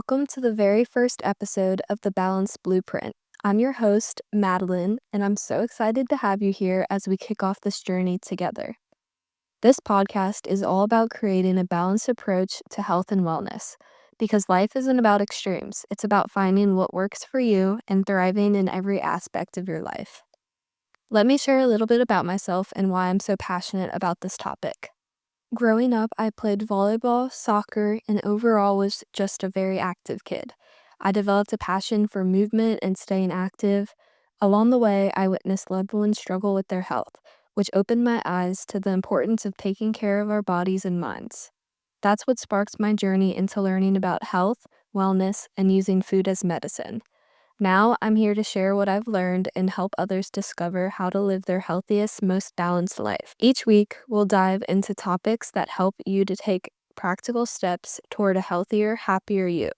Welcome to the very first episode of The Balanced Blueprint. I'm your host, Madelyn, and I'm so excited to have you here as we kick off this journey together. This podcast is all about creating a balanced approach to health and wellness, because life isn't about extremes. It's about finding what works for you and thriving in every aspect of your life. Let me share a little bit about myself and why I'm so passionate about this topic. Growing up, I played volleyball, soccer, and overall was just a very active kid. I developed a passion for movement and staying active. Along the way, I witnessed loved ones struggle with their health, which opened my eyes to the importance of taking care of our bodies and minds. That's what sparked my journey into learning about health, wellness, and using food as medicine. Now, I'm here to share what I've learned and help others discover how to live their healthiest, most balanced life. Each week, we'll dive into topics that help you to take practical steps toward a healthier, happier you.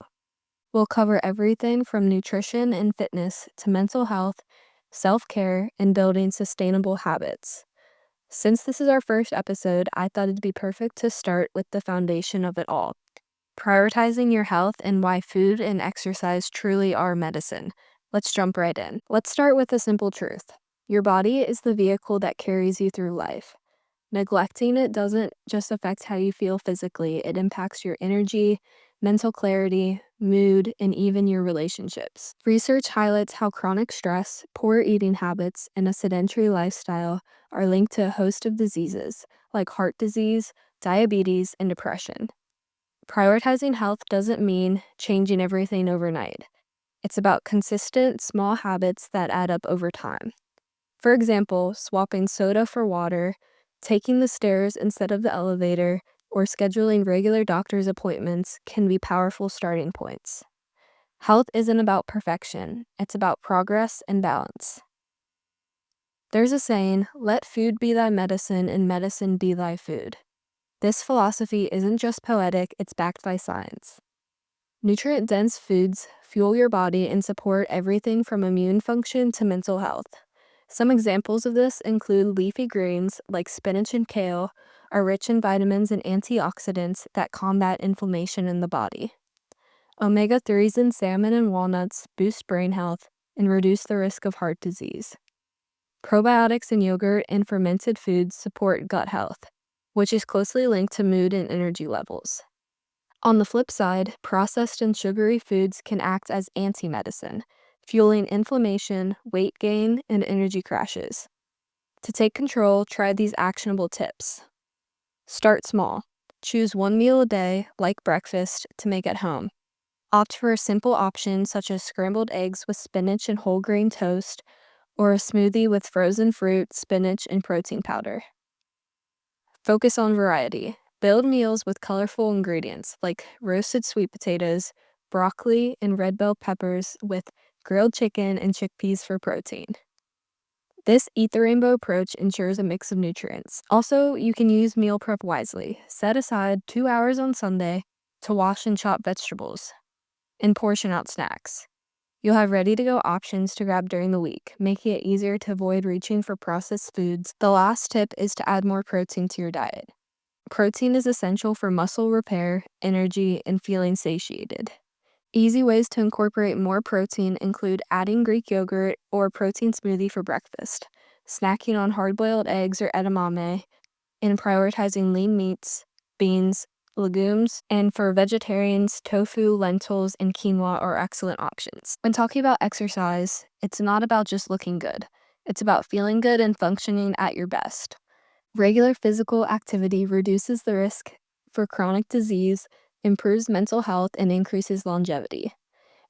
We'll cover everything from nutrition and fitness to mental health, self-care, and building sustainable habits. Since this is our first episode, I thought it'd be perfect to start with the foundation of it all. Prioritizing your health and why food and exercise truly are medicine. Let's jump right in. Let's start with a simple truth. Your body is the vehicle that carries you through life. Neglecting it doesn't just affect how you feel physically, it impacts your energy, mental clarity, mood, and even your relationships. Research highlights how chronic stress, poor eating habits, and a sedentary lifestyle are linked to a host of diseases like heart disease, diabetes, and depression. Prioritizing health doesn't mean changing everything overnight. It's about consistent, small habits that add up over time. For example, swapping soda for water, taking the stairs instead of the elevator, or scheduling regular doctor's appointments can be powerful starting points. Health isn't about perfection, it's about progress and balance. There's a saying, "Let food be thy medicine and medicine be thy food." This philosophy isn't just poetic, it's backed by science. Nutrient-dense foods fuel your body and support everything from immune function to mental health. Some examples of this include leafy greens like spinach and kale are rich in vitamins and antioxidants that combat inflammation in the body. Omega-3s in salmon and walnuts boost brain health and reduce the risk of heart disease. Probiotics in yogurt and fermented foods support gut health, which is closely linked to mood and energy levels. On the flip side, processed and sugary foods can act as anti-medicine, fueling inflammation, weight gain, and energy crashes. To take control, try these actionable tips. Start small. Choose one meal a day, like breakfast, to make at home. Opt for a simple option such as scrambled eggs with spinach and whole grain toast, or a smoothie with frozen fruit, spinach, and protein powder. Focus on variety. Build meals with colorful ingredients like roasted sweet potatoes, broccoli, and red bell peppers with grilled chicken and chickpeas for protein. This Eat the Rainbow approach ensures a mix of nutrients. Also, you can use meal prep wisely. Set aside 2 hours on Sunday to wash and chop vegetables and portion out snacks. You'll have ready-to-go options to grab during the week, making it easier to avoid reaching for processed foods. The last tip is to add more protein to your diet. Protein is essential for muscle repair, energy, and feeling satiated. Easy ways to incorporate more protein include adding Greek yogurt or a protein smoothie for breakfast, snacking on hard-boiled eggs or edamame, and prioritizing lean meats, beans, legumes, and for vegetarians, tofu, lentils, and quinoa are excellent options. When talking about exercise, it's not about just looking good. It's about feeling good and functioning at your best. Regular physical activity reduces the risk for chronic disease, improves mental health, and increases longevity.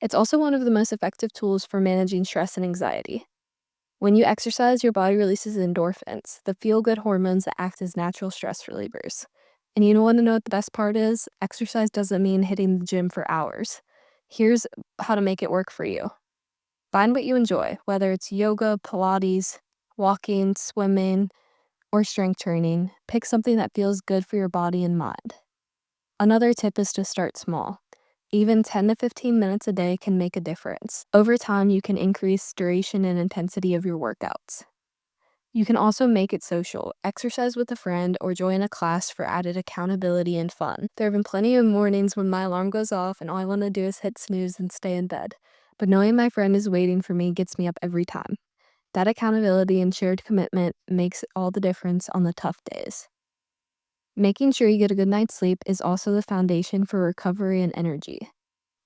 It's also one of the most effective tools for managing stress and anxiety. When you exercise, your body releases endorphins, the feel-good hormones that act as natural stress relievers. And you want to know what the best part is? Exercise doesn't mean hitting the gym for hours. Here's how to make it work for you. Find what you enjoy, whether it's yoga, Pilates, walking, swimming, or strength training. Pick something that feels good for your body and mind. Another tip is to start small. Even 10 to 15 minutes a day can make a difference. Over time, you can increase duration and intensity of your workouts. You can also make it social. Exercise with a friend or join a class for added accountability and fun. There have been plenty of mornings when my alarm goes off and all I want to do is hit snooze and stay in bed. But knowing my friend is waiting for me gets me up every time. That accountability and shared commitment makes all the difference on the tough days. Making sure you get a good night's sleep is also the foundation for recovery and energy.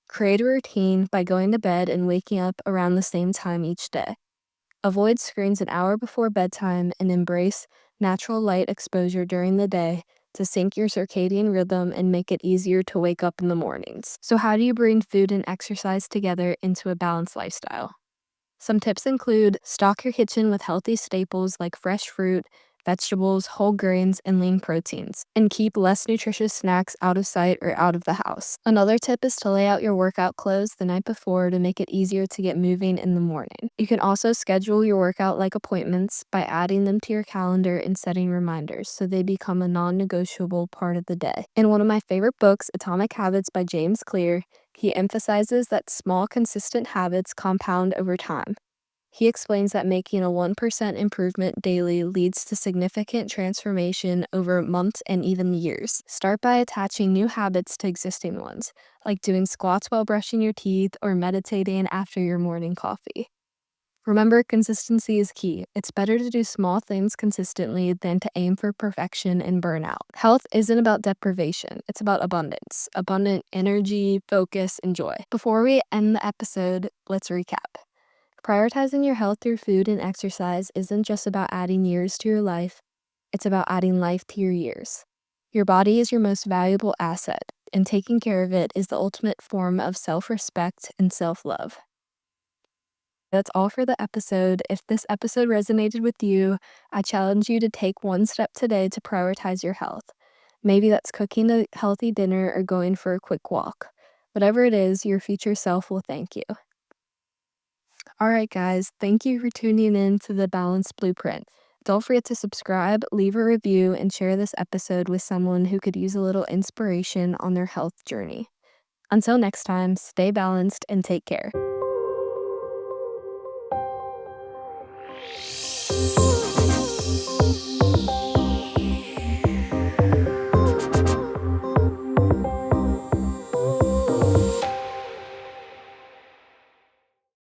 Create a routine by going to bed and waking up around the same time each day. Avoid screens an hour before bedtime and embrace natural light exposure during the day to sync your circadian rhythm and make it easier to wake up in the mornings. So, how do you bring food and exercise together into a balanced lifestyle? Some tips include stock your kitchen with healthy staples like fresh fruit, vegetables, whole grains, and lean proteins, and keep less nutritious snacks out of sight or out of the house. Another tip is to lay out your workout clothes the night before to make it easier to get moving in the morning. You can also schedule your workout like appointments by adding them to your calendar and setting reminders so they become a non-negotiable part of the day. In one of my favorite books, Atomic Habits by James Clear, he emphasizes that small, consistent habits compound over time. He explains that making a 1% improvement daily leads to significant transformation over months and even years. Start by attaching new habits to existing ones, like doing squats while brushing your teeth or meditating after your morning coffee. Remember, consistency is key. It's better to do small things consistently than to aim for perfection and burnout. Health isn't about deprivation, it's about abundance. Abundant energy, focus, and joy. Before we end the episode, let's recap. Prioritizing your health through food and exercise isn't just about adding years to your life, it's about adding life to your years. Your body is your most valuable asset, and taking care of it is the ultimate form of self-respect and self-love. That's all for the episode. If this episode resonated with you, I challenge you to take one step today to prioritize your health. Maybe that's cooking a healthy dinner or going for a quick walk. Whatever it is, your future self will thank you. All right, guys, thank you for tuning in to the Balanced Blueprint. Don't forget to subscribe, leave a review, and share this episode with someone who could use a little inspiration on their health journey. Until next time, stay balanced and take care.